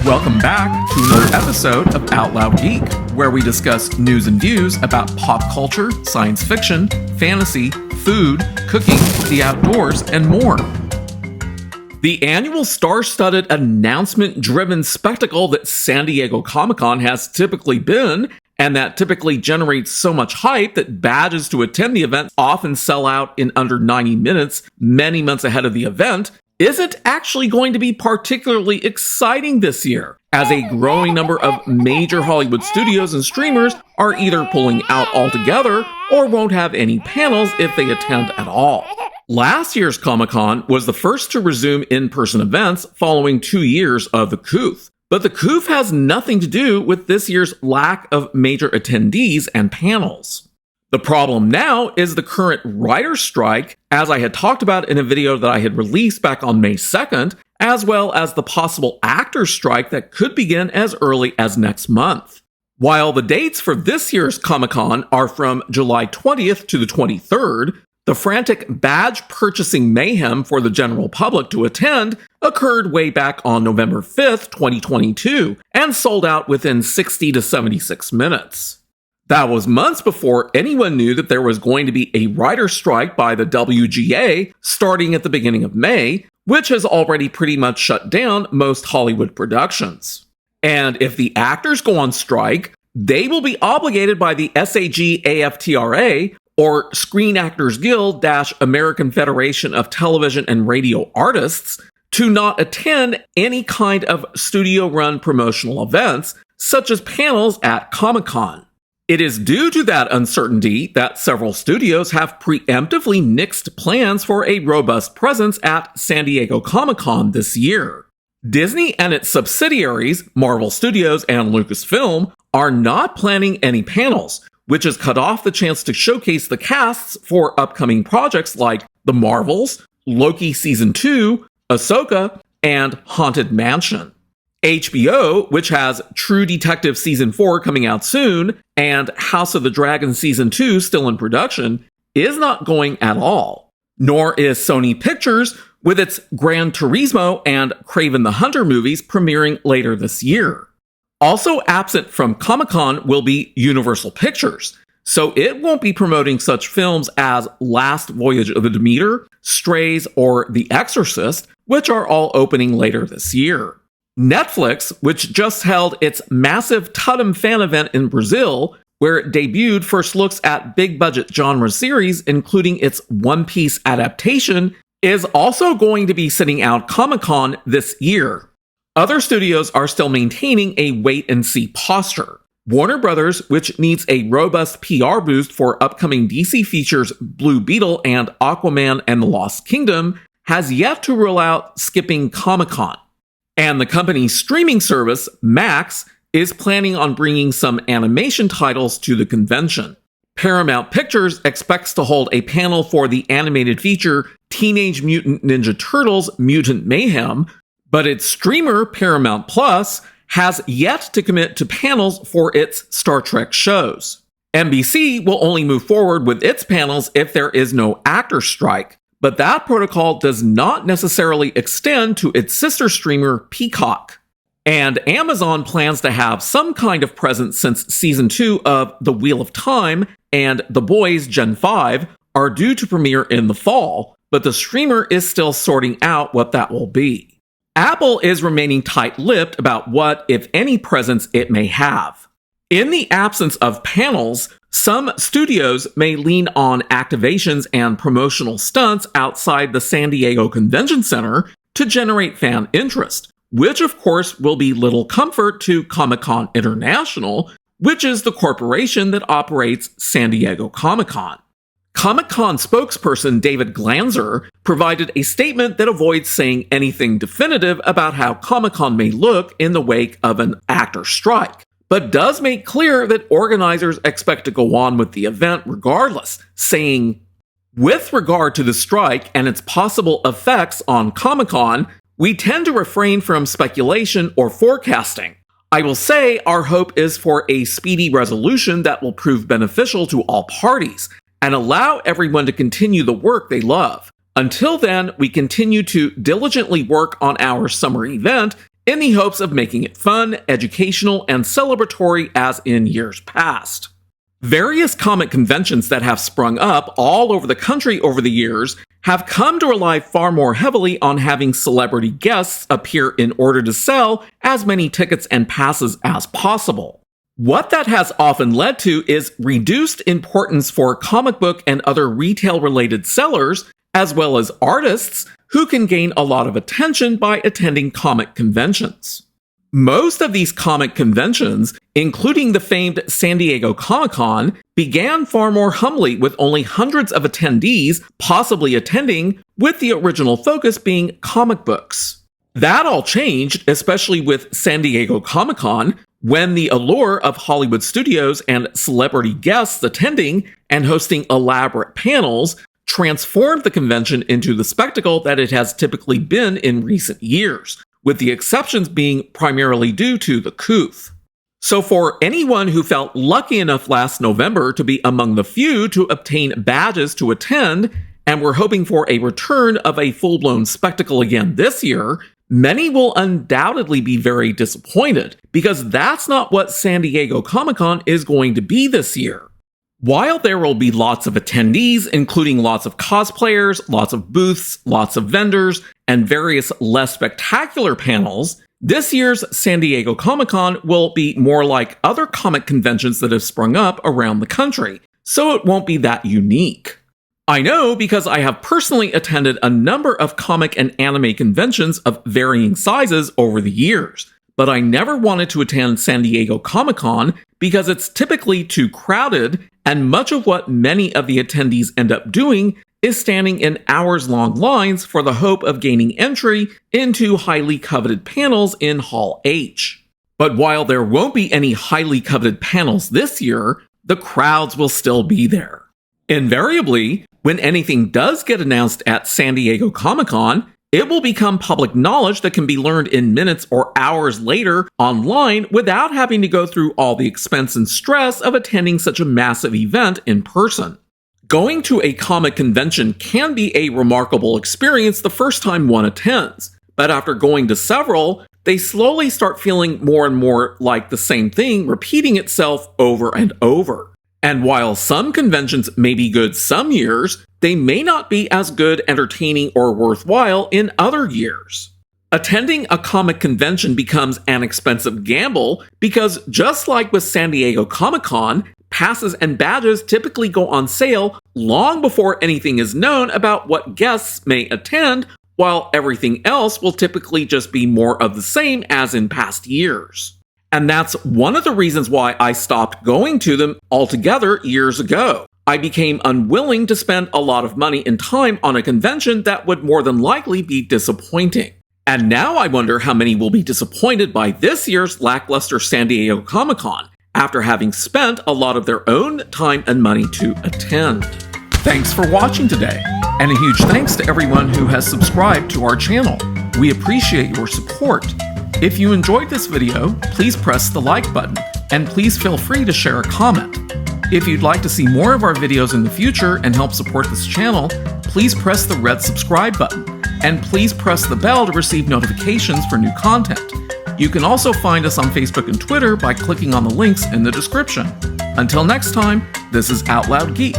Welcome back to another episode of Out Loud Geek, where we discuss news and views about pop culture, science fiction, fantasy, food, cooking, the outdoors, and more. The annual star-studded, announcement-driven spectacle that San Diego Comic-Con has typically been, and that typically generates so much hype that badges to attend the event often sell out in under 90 minutes, many months ahead of the event, isn't actually going to be particularly exciting this year, as a growing number of major Hollywood studios and streamers are either pulling out altogether or won't have any panels if they attend at all. Last year's Comic-Con was the first to resume in-person events following 2 years of the COOF. But the COOF has nothing to do with this year's lack of major attendees and panels. The problem now is the current writer's strike, as I had talked about in a video that I had released back on May 2nd, as well as the possible actor's strike that could begin as early as next month. While the dates for this year's Comic-Con are from July 20th to the 23rd, the frantic badge purchasing mayhem for the general public to attend occurred way back on November 5th, 2022, and sold out within 60 to 76 minutes. That was months before anyone knew that there was going to be a writer's strike by the WGA starting at the beginning of May, which has already pretty much shut down most Hollywood productions. And if the actors go on strike, they will be obligated by the SAG-AFTRA, or Screen Actors Guild - American Federation of Television and Radio Artists, to not attend any kind of studio-run promotional events, such as panels at Comic-Con. It is due to that uncertainty that several studios have preemptively nixed plans for a robust presence at San Diego Comic-Con this year. Disney and its subsidiaries, Marvel Studios and Lucasfilm, are not planning any panels, which has cut off the chance to showcase the casts for upcoming projects like The Marvels, Loki Season 2, Ahsoka, and Haunted Mansion. HBO, which has True Detective Season 4 coming out soon, and House of the Dragon Season 2 still in production, is not going at all. Nor is Sony Pictures, with its Gran Turismo and Kraven the Hunter movies premiering later this year. Also absent from Comic-Con will be Universal Pictures, so it won't be promoting such films as Last Voyage of the Demeter, Strays, or The Exorcist, which are all opening later this year. Netflix, which just held its massive Tudum fan event in Brazil, where it debuted first looks at big-budget genre series, including its One Piece adaptation, is also going to be sitting out Comic-Con this year. Other studios are still maintaining a wait-and-see posture. Warner Brothers, which needs a robust PR boost for upcoming DC features Blue Beetle and Aquaman and the Lost Kingdom, has yet to roll out skipping Comic-Con. And the company's streaming service, Max, is planning on bringing some animation titles to the convention. Paramount Pictures expects to hold a panel for the animated feature Teenage Mutant Ninja Turtles Mutant Mayhem, but its streamer, Paramount Plus, has yet to commit to panels for its Star Trek shows. NBC will only move forward with its panels if there is no actor strike, but that protocol does not necessarily extend to its sister streamer, Peacock. And Amazon plans to have some kind of presence since Season 2 of The Wheel of Time and The Boys Gen 5 are due to premiere in the fall, but the streamer is still sorting out what that will be. Apple is remaining tight-lipped about what, if any, presence it may have. In the absence of panels, some studios may lean on activations and promotional stunts outside the San Diego Convention Center to generate fan interest, which of course will be little comfort to Comic-Con International, which is the corporation that operates San Diego Comic-Con. Comic-Con spokesperson David Glanzer provided a statement that avoids saying anything definitive about how Comic-Con may look in the wake of an actor strike, but does make clear that organizers expect to go on with the event regardless, saying, "With regard to the strike and its possible effects on Comic-Con, we tend to refrain from speculation or forecasting. I will say our hope is for a speedy resolution that will prove beneficial to all parties and allow everyone to continue the work they love. Until then, we continue to diligently work on our summer event in the hopes of making it fun, educational, and celebratory as in years past. Various comic conventions that have sprung up all over the country over the years have come to rely far more heavily on having celebrity guests appear in order to sell as many tickets and passes as possible. What that has often led to is reduced importance for comic book and other retail-related sellers, as well as artists, who can gain a lot of attention by attending comic conventions. Most of these comic conventions, including the famed San Diego Comic-Con, began far more humbly with only hundreds of attendees possibly attending, with the original focus being comic books. That all changed, especially with San Diego Comic-Con, when the allure of Hollywood studios and celebrity guests attending and hosting elaborate panels transformed the convention into the spectacle that it has typically been in recent years, with the exceptions being primarily due to the couth. So for anyone who felt lucky enough last November to be among the few to obtain badges to attend, and were hoping for a return of a full-blown spectacle again this year, many will undoubtedly be very disappointed, because that's not what San Diego Comic-Con is going to be this year. While there will be lots of attendees, including lots of cosplayers, lots of booths, lots of vendors, and various less spectacular panels, this year's San Diego Comic-Con will be more like other comic conventions that have sprung up around the country, so it won't be that unique. I know because I have personally attended a number of comic and anime conventions of varying sizes over the years, but I never wanted to attend San Diego Comic-Con because it's typically too crowded, and much of what many of the attendees end up doing is standing in hours-long lines for the hope of gaining entry into highly coveted panels in Hall H. But while there won't be any highly coveted panels this year, the crowds will still be there. Invariably, when anything does get announced at San Diego Comic-Con, it will become public knowledge that can be learned in minutes or hours later online without having to go through all the expense and stress of attending such a massive event in person. Going to a comic convention can be a remarkable experience the first time one attends, but after going to several, they slowly start feeling more and more like the same thing repeating itself over and over. And while some conventions may be good some years, they may not be as good, entertaining, or worthwhile in other years. Attending a comic convention becomes an expensive gamble because, just like with San Diego Comic-Con, passes and badges typically go on sale long before anything is known about what guests may attend, while everything else will typically just be more of the same as in past years. And that's one of the reasons why I stopped going to them altogether years ago. I became unwilling to spend a lot of money and time on a convention that would more than likely be disappointing. And now I wonder how many will be disappointed by this year's lackluster San Diego Comic-Con, after having spent a lot of their own time and money to attend. Thanks for watching today, and a huge thanks to everyone who has subscribed to our channel. We appreciate your support. If you enjoyed this video, please press the like button, and please feel free to share a comment. If you'd like to see more of our videos in the future and help support this channel, please press the red subscribe button, and please press the bell to receive notifications for new content. You can also find us on Facebook and Twitter by clicking on the links in the description. Until next time, this is Out Loud Geek.